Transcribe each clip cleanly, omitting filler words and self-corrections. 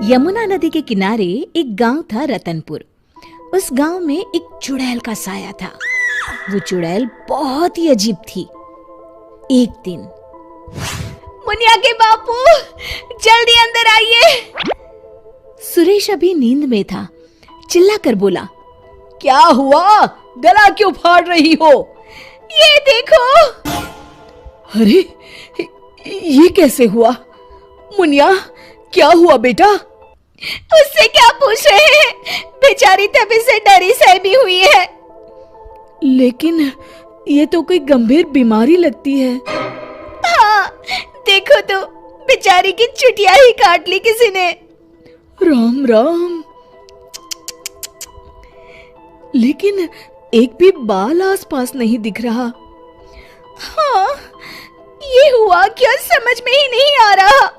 यमुना नदी के किनारे एक गांव था रतनपुर। उस गांव में एक चुड़ैल का साया था। वो चुड़ैल बहुत ही अजीब थी। एक दिन, मुनिया के बापू, जल्दी अंदर आइए। सुरेश अभी नींद में था, चिल्ला कर बोला, क्या हुआ? गला क्यों फाड़ रही हो? ये देखो। अरे, ये कैसे हुआ? मुनिया, क्या हुआ बेटा? उससे क्या पूछ रहे हैं? बेचारी तभी से डरी सहमी हुई है। लेकिन ये तो कोई गंभीर बीमारी लगती है। हाँ, देखो तो, बेचारी की चुटिया ही काट ली किसी ने। राम राम। लेकिन एक भी बाल आसपास नहीं दिख रहा। हाँ, ये हुआ क्या समझ में ही नहीं आ रहा।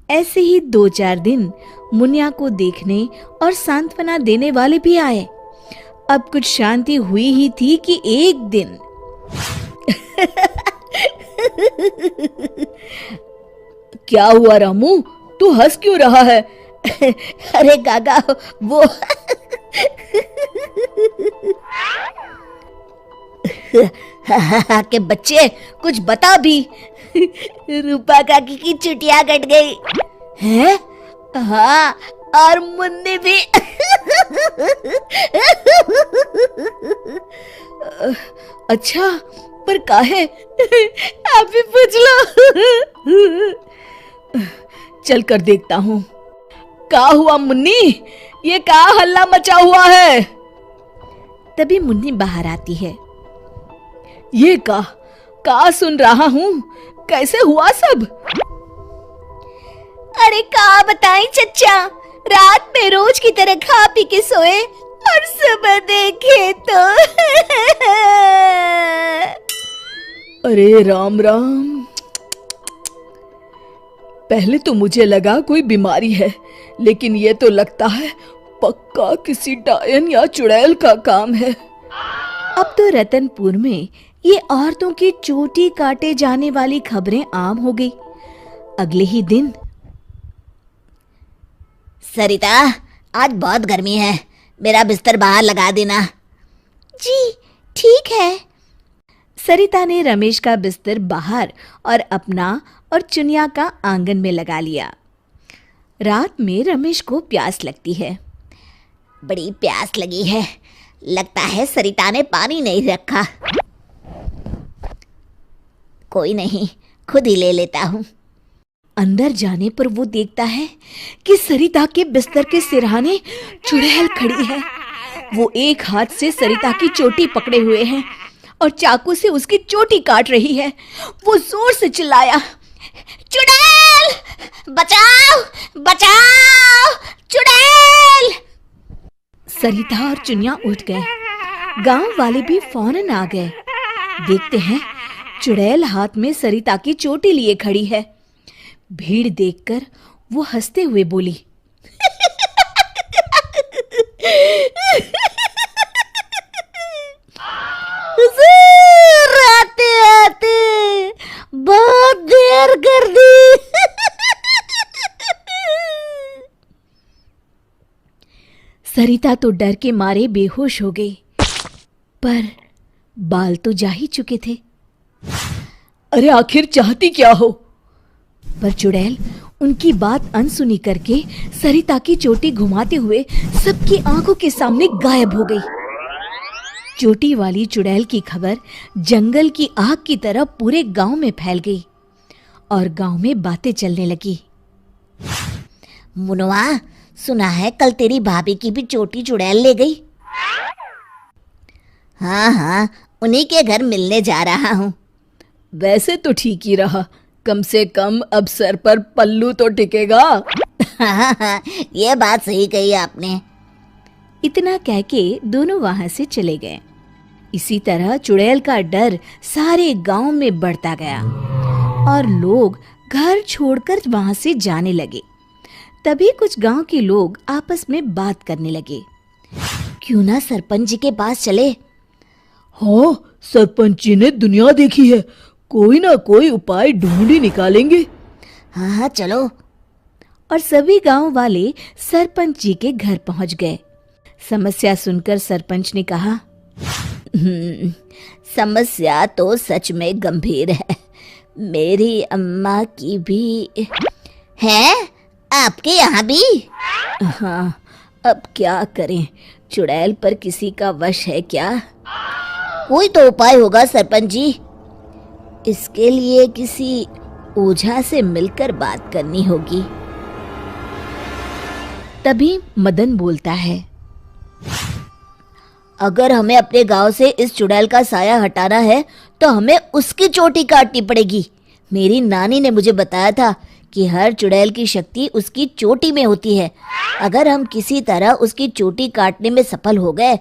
ऐसे ही 2-4 दिन मुनिया को देखने और सांत्वना देने वाले भी आए। अब कुछ शांति हुई ही थी कि एक दिन क्या हुआ रामू? तू हंस क्यों रहा है? अरे काका, वो के बच्चे, कुछ बता भी। रूपा काकी की चुटिया कट गई है। हाँ, और मुन्नी भी। अच्छा, पर काहे? आप भी पूछ लो। चल कर देखता हूँ। क्या हुआ मुन्नी? ये क्या हल्ला मचा हुआ है? तभी मुन्नी बाहर आती है। ये का सुन रहा हूँ? कैसे हुआ सब? अरे का बताएं चच्चा, रात में रोज की तरह खा पी के सोए और सुबह देखे तो अरे राम राम। पहले तो मुझे लगा कोई बीमारी है, लेकिन ये तो लगता है पक्का किसी डायन या चुड़ैल का काम है। अब तो रतनपुर में ये औरतों की चोटी काटे जाने वाली खबरें आम हो गई। अगले ही दिन, सरिता, आज बहुत गर्मी है, मेरा बिस्तर बाहर लगा देना। जी ठीक है। सरिता ने रमेश का बिस्तर बाहर और अपना और चुनिया का आंगन में लगा लिया। रात में रमेश को प्यास लगती है। बड़ी प्यास लगी है, लगता है सरिता ने पानी नहीं रखा। कोई नहीं, खुद ही ले लेता हूँ। अंदर जाने पर वो देखता है कि सरिता के बिस्तर के सिरहाने चुड़ैल खड़ी है। वो एक हाथ से सरिता की चोटी पकड़े हुए है और चाकू से उसकी चोटी काट रही है। वो जोर से चिल्लाया, चुड़ैल, बचाओ बचाओ, चुड़ैल। सरिता और चुनिया उठ गए। गांव वाले भी फौरन आ गए। देखते हैं चुड़ैल हाथ में सरिता की चोटी लिए खड़ी है। भीड़ देखकर वो हंसते हुए बोली, आते आते बहुत देर कर दी। सरिता तो डर के मारे बेहोश हो गई, पर बाल तो जा ही चुके थे। अरे आखिर चाहती क्या हो? पर चुड़ैल उनकी बात अनसुनी करके सरिता की चोटी घुमाते हुए सबकी आंखों के सामने गायब हो गई। चोटी वाली चुड़ैल की खबर जंगल की आग की तरह पूरे गांव में फैल गई और गांव में बातें चलने लगी। मुनवा, सुना है कल तेरी भाभी की भी चोटी चुड़ैल ले गई। हाँ, उन्हीं के घर मिलने जा रहा हूँ। वैसे तो ठीक ही रहा, कम से कम अब सर पर पल्लू तो टिकेगा। हाँ, ये बात सही कही आपने। इतना कह के दोनों वहां से चले गए। इसी तरह चुड़ैल का डर सारे गांव में बढ़ता गया और लोग घर छोड़कर वहां से जाने लगे। तभी कुछ गांव के लोग आपस में बात करने लगे, क्यों ना सरपंच जी के पास चले। हाँ, सरपंच जी ने दुनिया देखी है, कोई ना कोई उपाय ढूंढ ही निकालेंगे। हाँ, चलो। और सभी गांव वाले सरपंच जी के घर पहुंच गए। समस्या सुनकर सरपंच ने कहा, समस्या तो सच में गंभीर है। मेरी अम्मा की भी है, आपके यहाँ भी? हाँ, अब क्या करें, चुड़ैल पर किसी का वश है क्या? कोई तो उपाय होगा सरपंच जी। इसके लिए किसी ओझा से मिलकर बात करनी होगी। तभी मदन बोलता है, अगर हमें अपने गांव से इस चुड़ैल का साया हटाना है तो हमें उसकी चोटी काटनी पड़ेगी। मेरी नानी ने मुझे बताया था कि हर चुड़ैल की शक्ति उसकी चोटी में होती है। अगर हम किसी तरह उसकी चोटी काटने में सफल हो गए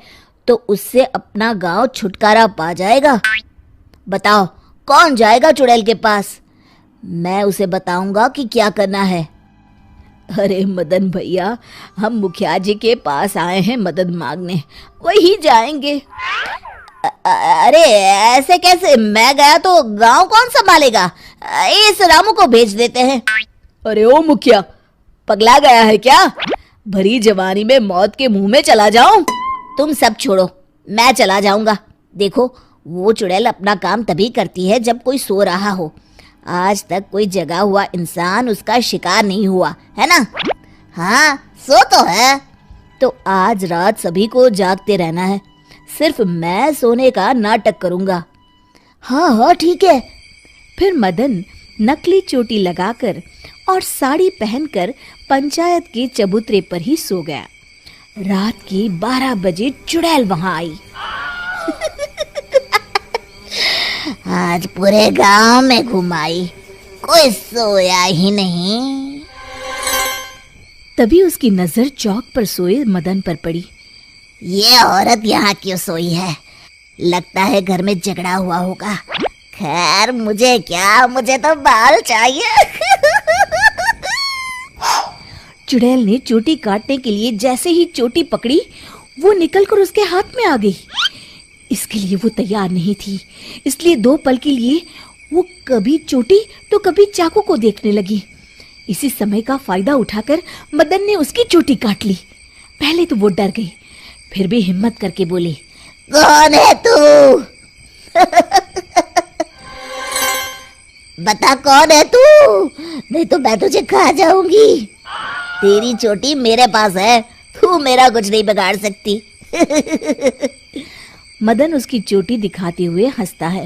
तो उससे अपना गांव छुटकारा पा जाएगा। बताओ, कौन जाएगा चुड़ैल के पास? मैं उसे बताऊंगा कि क्या करना है। अरे मदन भैया, हम मुखिया जी के पास आए हैं मदद मांगने, वही जाएंगे। अरे ऐसे कैसे? मैं गया तो गांव कौन संभालेगा? इस रामू को भेज देते हैं। अरे ओ मुखिया, पगला गया है क्या? भरी जवानी में मौत के मुंह में चला जाऊं? तुम सब छोड़ो, मैं चला जाऊंगा। देखो, वो चुड़ैल अपना काम तभी करती है जब कोई सो रहा हो। आज तक कोई जगा हुआ इंसान उसका शिकार नहीं हुआ है ना? हाँ, सो तो है। तो आज रात सभी को जागते रहना है। सिर्फ मैं सोने का नाटक करूंगा। हाँ हाँ ठीक है। फिर मदन नकली चोटी लगाकर और साड़ी पहनकर पंचायत के चबूतरे पर ही सो गया। रात के 12 बजे चुड़ैल वहां आई। आज पूरे गांव में घुमाई, कोई सोया ही नहीं। तभी उसकी नजर चौक पर सोए मदन पर पड़ी। ये औरत यहाँ क्यों सोई है? लगता है घर में झगड़ा हुआ होगा। खैर मुझे क्या, मुझे तो बाल चाहिए। चुड़ैल ने चोटी काटने के लिए जैसे ही चोटी पकड़ी, वो निकलकर उसके हाथ में आ गई। इसके लिए वो तैयार नहीं थी, इसलिए 2 पल के लिए वो कभी चोटी तो कभी चाकू को देखने लगी। इसी समय का फायदा उठाकर मदन ने उसकी चोटी काट ली। पहले तो वो डर गई, फिर भी हिम्मत करके बोली, कौन है तू? बता कौन है तू, नहीं तो मैं तुझे खा जाऊंगी। तेरी चोटी मेरे पास है, तू मेरा कुछ नहीं बिगाड़ सकती। मदन उसकी चोटी दिखाते हुए हंसता है।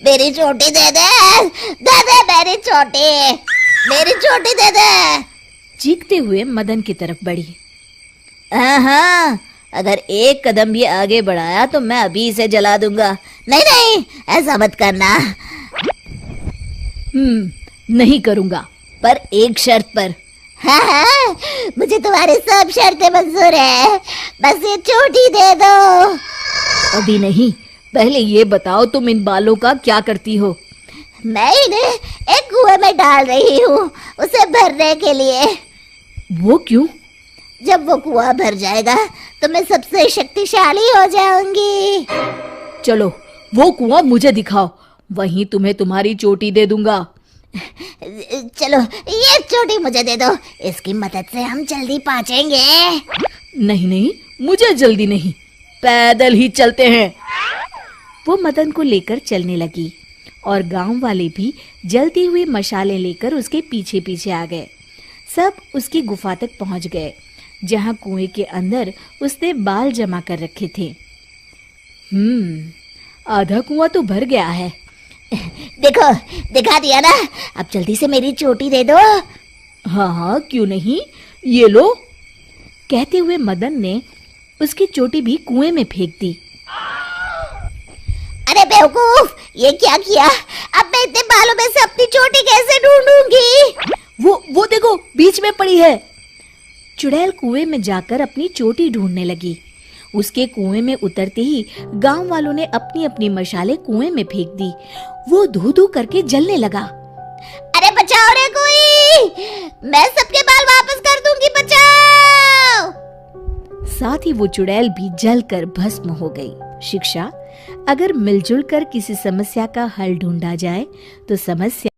मेरी चोटी दे दे, दे दे मेरी चोटी, मेरी चोटी दे दे। चीखते हुए मदन की तरफ बढ़ी। हाँ, अगर एक कदम भी आगे बढ़ाया तो मैं अभी इसे जला दूंगा। नहीं नहीं, ऐसा मत करना। नहीं करूंगा, पर एक शर्त पर। हाँ हाँ, मुझे तुम्हारी सब शर्तें मंजूर है, बस ये चोटी दे दो। अभी नहीं, पहले ये बताओ तुम इन बालों का क्या करती हो? मैं इन्हें एक कुएं में डाल रही हूँ, उसे भरने के लिए। वो क्यों? जब वो कुआं भर जाएगा तो मैं सबसे शक्तिशाली हो जाऊंगी। चलो वो कुआं मुझे दिखाओ, वहीं तुम्हें तुम्हारी चोटी दे दूंगा। चलो ये चोटी मुझे दे दो, इसकी मदद से हम जल्दी पहुंचेंगे। नहीं नहीं, मुझे जल्दी नहीं, पैदल ही चलते हैं। वो मदन को लेकर चलने लगी और गांव वाले भी जलती हुई मशालें लेकर उसके पीछे पीछे आ गए। सब उसकी गुफा तक पहुंच गए, जहां कुएं के अंदर उसने बाल जमा कर रखे थे। आधा कुआं तो भर गया है। देखो, दिखा दिया ना, अब जल्दी से मेरी चोटी दे दो। हाँ हाँ, क्यों नहीं, ये लो। कहते हुए मदन ने उसकी चोटी भी कुएं में फेंक दी। अरे बेवकूफ, ये क्या किया? अब मैं इतने बालों में से अपनी चोटी कैसे ढूंढूंगी? वो देखो, बीच में पड़ी है। चुड़ैल कुएं में जाकर अपनी चोटी ढूंढने लगी। उसके कुएं में उतरते ही गांव वालों ने अपनी अपनी मशालें कुएं में फेंक दी। वो धू धू करके जलने लगा। अरे बचाओ रे कोई, मैं सबके बाल वापस कर दूंगी, बचाओ। साथ ही वो चुड़ैल भी जलकर भस्म हो गई। शिक्षा: अगर मिलजुल कर किसी समस्या का हल ढूंढा जाए तो समस्या